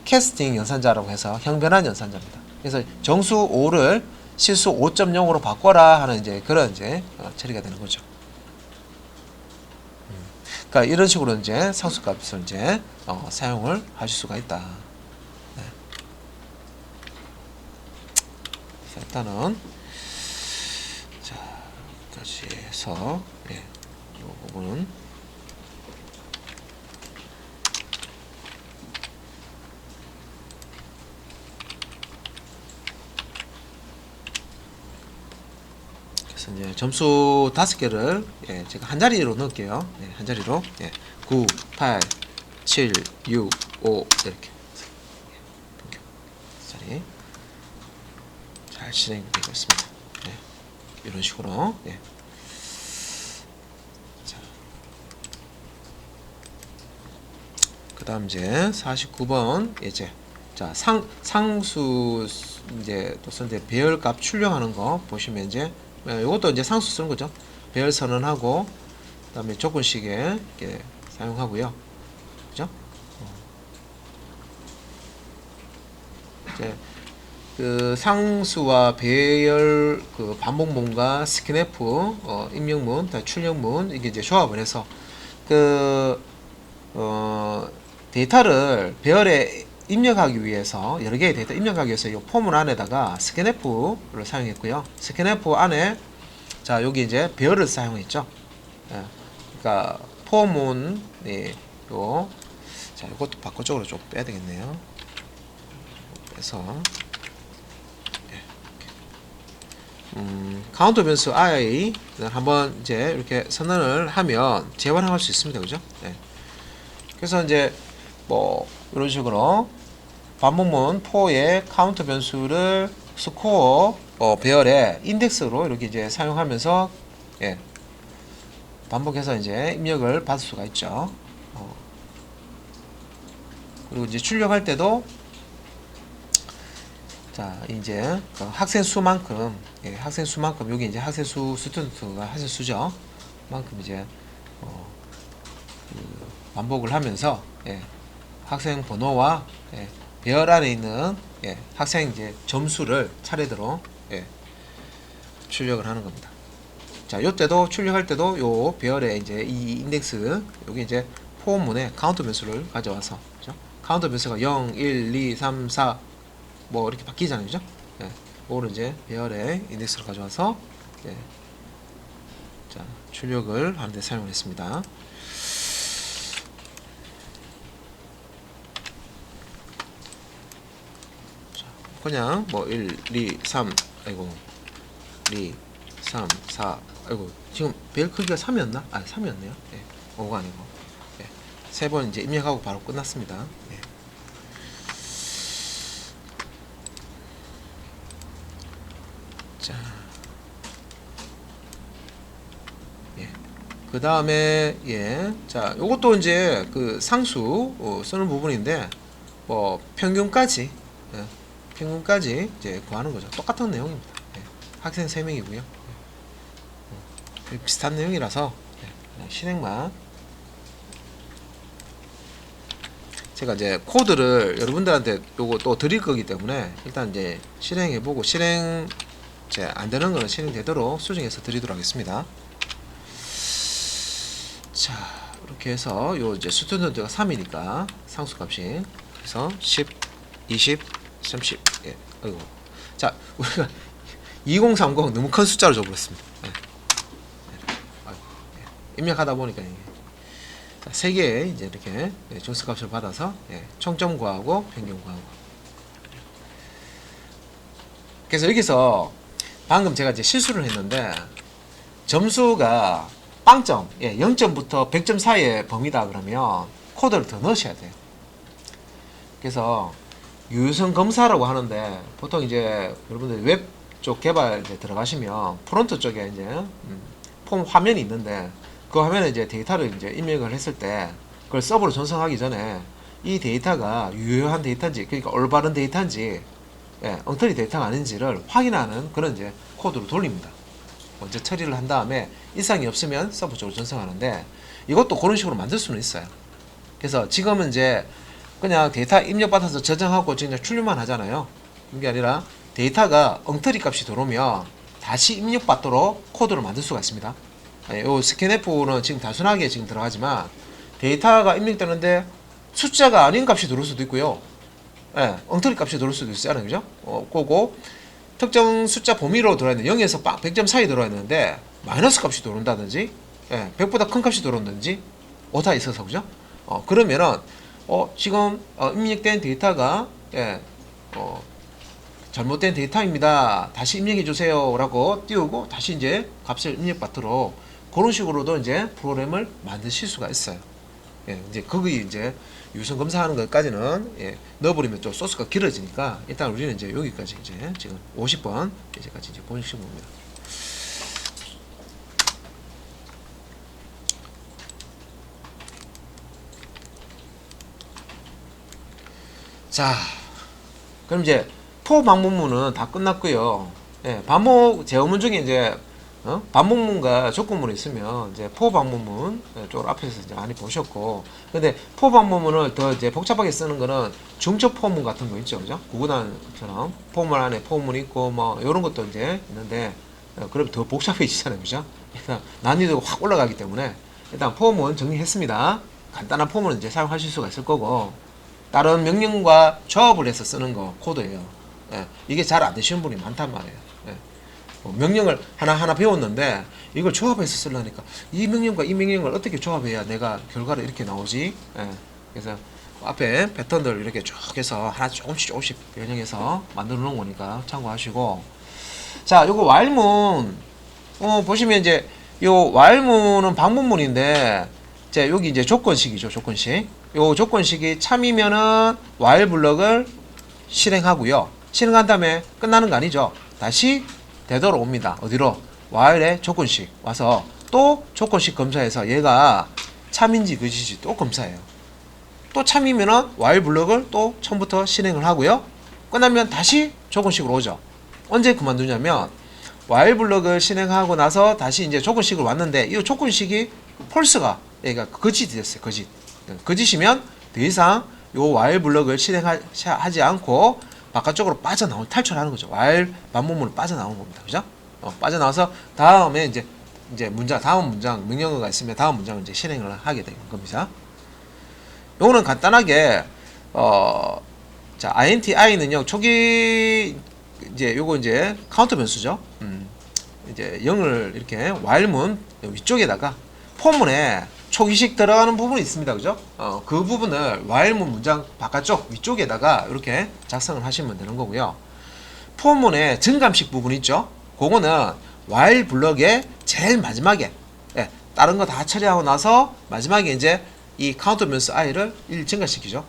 캐스팅 연산자라고 해서 형변환 연산자입니다. 그래서 정수 5를 실수 5.0으로 바꿔라 하는 이제 그런 이제 처리가 되는 거죠. 그러니까 이런 식으로 이제 상수값을 이제 사용을 하실 수가 있다. 그래서 일단은 자, 여기까지 해서 예, 이 부분은 그래서 이제 점수 5개를 예, 제가 한 자리로 넣을게요. 예, 한 자리로 예, 9, 8, 7, 6, 5 이렇게 자리 잘 진행되고 있습니다. 예, 이런 식으로 예. 그 다음 이제 49번 이제 자 상수 이제 또 선제 배열값 출력하는 거 보시면 이제 이것도 이제 상수 쓰는 거죠. 배열 선언하고 그다음에 조건식에 이렇게 사용하고요. 그죠? 이제 그 상수와 배열 그 반복문과 스캔F 입력문, 출력문 이게 이제 조합을 해서 그 데이터를 배열에 입력하기 위해서 여러 개의 데이터 입력하기 위해서 이 폼을 안에다가 스캔F를 사용했고요. 스캔F 안에 자 여기 이제 배열을 사용했죠. 예, 그러니까 폼은 예, 자 이것도 바깥쪽으로 좀 빼야 되겠네요. 그래서 카운터 변수 i 한번 이제 이렇게 선언을 하면 재활용할 수 있습니다. 그죠? 예. 그래서 이제 뭐 이런 식으로 반복문 4의 카운터 변수를 스코어 배열의 인덱스로 이렇게 이제 사용하면서 예, 반복해서 이제 입력을 받을 수가 있죠. 그리고 이제 출력할 때도 자 이제 그 학생 수만큼 예, 학생 수만큼 여기 이제 학생 수 스튜던트가 학생 수죠. 만큼 이제 반복을 하면서 예, 학생 번호와 예, 배열 안에 있는 예, 학생 이제 점수를 차례대로 예, 출력을 하는 겁니다. 자, 요때도 출력할 때도 요 배열에 이제 이 인덱스 여기 이제 포문에 카운터 변수를 가져와서 그죠? 카운터 변수가 0, 1, 2, 3, 4 뭐 이렇게 바뀌잖아요, 그죠? 예, 그거를 이제 배열에 인덱스를 가져와서 예, 자 출력을 하는데 사용을 했습니다. 그냥 뭐 1, 2, 3 아이고 2, 3, 4 아이고 지금 배열 크기가 3이었나? 아 3이었네요. 예, 5가 아니고 예, 3번 이제 입력하고 바로 끝났습니다. 예. 자, 예. 그 다음에 예, 자 요것도 이제 그 상수 쓰는 부분인데 뭐 평균까지 예, 평균까지 이제 구하는 거죠. 똑같은 내용입니다. 예. 학생 3명이고요. 예. 비슷한 내용이라서 예. 실행만 제가 이제 코드를 여러분들한테 요거 또 드릴 거기 때문에 일단 이제 실행해 보고 실행 이제 안 되는 거는 실행되도록 수정해서 드리도록 하겠습니다. 자, 이렇게 해서 요 이제 스튜던트가 3이니까 상수값이 그래서 10, 20, 30. 예. 아이고. 자, 우리가 2030 너무 큰 숫자로 줘버렸습니다. 예. 예. 입력하다 보니까 이게 자, 3개 이제 이렇게 정수값을 받아서 예. 총점 구하고 평균 구하고. 그래서 여기서 방금 제가 이제 실수를 했는데 점수가 빵점, 예, 0점부터 100점 사이의 범위다 그러면 코드를 더 넣으셔야 돼요. 그래서 유효성 검사라고 하는데 보통 이제 여러분들 웹 쪽 개발 이제 들어가시면 프론트 쪽에 이제 폼 화면이 있는데 그 화면에 이제 데이터를 이제 입력을 했을 때 그걸 서버로 전송하기 전에 이 데이터가 유효한 데이터인지 그러니까 올바른 데이터인지 예, 엉터리 데이터가 아닌지를 확인하는 그런 이제 코드로 돌립니다. 먼저 처리를 한 다음에 이상이 없으면 서버 쪽으로 전송하는데 이것도 그런 식으로 만들 수는 있어요. 그래서 지금은 이제 그냥 데이터 입력받아서 저장하고 그냥 출력만 하잖아요. 그게 아니라 데이터가 엉터리 값이 들어오면 다시 입력받도록 코드를 만들 수가 있습니다. 이 스캔F는 지금 단순하게 지금 들어가지만 데이터가 입력되는데 숫자가 아닌 값이 들어올 수도 있고요. 예, 엉터리 값이 들어올 수도 있잖아요. 그죠? 그거 특정 숫자 범위로 들어야 있는 0에서 100점 사이 들어야 있는데 마이너스 값이 들어온다든지 100보다 큰 값이 들어온다든지 오타 있어서 그죠? 그러면은 지금 입력된 데이터가 잘못된 데이터입니다. 다시 입력해 주세요 라고 띄우고 다시 이제 값을 입력받도록 그런 식으로도 이제 프로그램을 만드실 수가 있어요. 이제 거기 이제 유선 검사하는 것까지는 넣어버리면 좀 소스가 길어지니까 일단 우리는 이제 여기까지 이제 지금 50번 이제까지 이제 보시면 됩니다. 자, 그럼 이제 포 방문문은 다 끝났고요. 반복 제어문 중에 이제 반복문과 조건문이 있으면 이제 포 방문문 쪽 앞에서 이제 많이 보셨고, 근데 포 방문문을 더 이제 복잡하게 쓰는 거는 중첩 포문 같은 거 있죠, 그죠? 구구단처럼 포문 안에 포문 있고 뭐 이런 것도 이제 있는데, 그럼 더 복잡해지잖아요, 그죠? 일단 난이도가 확 올라가기 때문에 일단 포문 정리했습니다. 간단한 포문은 이제 사용하실 수가 있을 거고, 다른 명령과 조합을 해서 쓰는 거 코드예요. 이게 잘 안 되시는 분이 많단 말이에요. 명령을 하나하나 배웠는데 이걸 조합해서 쓰려니까 이 명령과 이 명령을 어떻게 조합해야 내가 결과를 이렇게 나오지? 그래서 앞에 패턴들 이렇게 쭉 해서 하나 조금씩 변형해서 만들어 놓은 거니까 참고하시고, 자, 요거 while문 보시면 이제 요 while문은 방문문인데 자, 여기 이제 조건식이죠. 조건식. 요 조건식이 참이면은 while 블럭을 실행하고요. 실행한 다음에 끝나는 거 아니죠. 다시 되돌아옵니다. 어디로? while의 조건식 와서 또 조건식 검사해서 얘가 참인지 거짓인지 또 검사해요. 또 참이면은 while 블럭을 또 처음부터 실행을 하고요. 끝나면 다시 조건식으로 오죠. 언제 그만두냐면 while 블럭을 실행하고 나서 다시 이제 조건식으로 왔는데 이 조건식이 false가 얘가 거짓이 됐어요. 거짓이면 더 이상 요 while 블럭을 실행하지 않고 바깥쪽으로 탈출하는 거죠. while 반복문으로 빠져나오는 겁니다. 그죠? 빠져나와서 다음에 이제 다음 문장 명령어가 있으면 다음 문장을 이제 실행을 하게 되는 겁니다. 요거는 간단하게 자, INTI는요 초기 요거 이제 카운터 변수죠. 이제 0을 이렇게 while문 위쪽에다가 포문에 초기식 들어가는 부분이 있습니다. 그죠? 그 부분을 while문 문장 바깥쪽 위쪽에다가 이렇게 작성을 하시면 되는 거고요. 포문에 증감식 부분 있죠? 그거는 while 블럭의 제일 마지막에 다른 거 다 처리하고 나서 마지막에 이제 이 카운터 변수 i를 1 증가시키죠.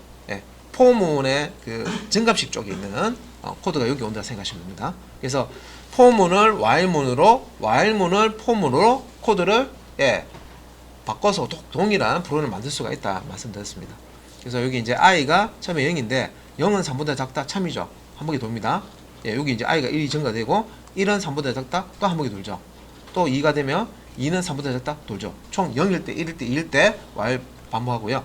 포문의 그 증감식 쪽에 있는 코드가 여기 온다 생각하시면 됩니다. 그래서 포문을 while문을 포문으로 코드를 바꿔서 동일한 프로그램을 만들 수가 있다 말씀드렸습니다. 그래서 여기 이제 i가 처음에 0인데 0은 3보다 작다 참이죠. 한 바퀴 돕니다. 여기 이제 i가 1이 증가되고 1은 3보다 작다 또 한 바퀴 돌죠. 또 2가 되면 2는 3보다 작다 돌죠. 총 0일 때 1일 때 2일 때 while 반복하고요.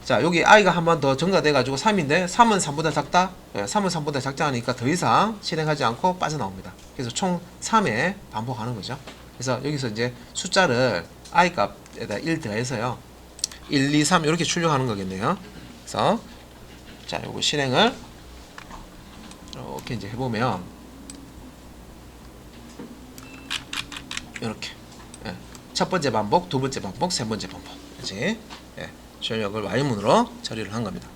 자, 여기 i가 한 번 더 증가돼 가지고 3인데 3은 3보다 작다. 3은 3보다 작다 하니까 더 이상 실행하지 않고 빠져나옵니다. 그래서 총 3회 반복하는 거죠. 그래서 여기서 이제 숫자를 i 값에다 1 더해서요. 1, 2, 3 이렇게 출력하는 거겠네요. 그래서 자, 요거 실행을 이렇게 이제 해보면 이렇게 첫 번째 반복, 두 번째 반복, 세 번째 반복, 그렇지? 출력을 while문으로 처리를 한 겁니다.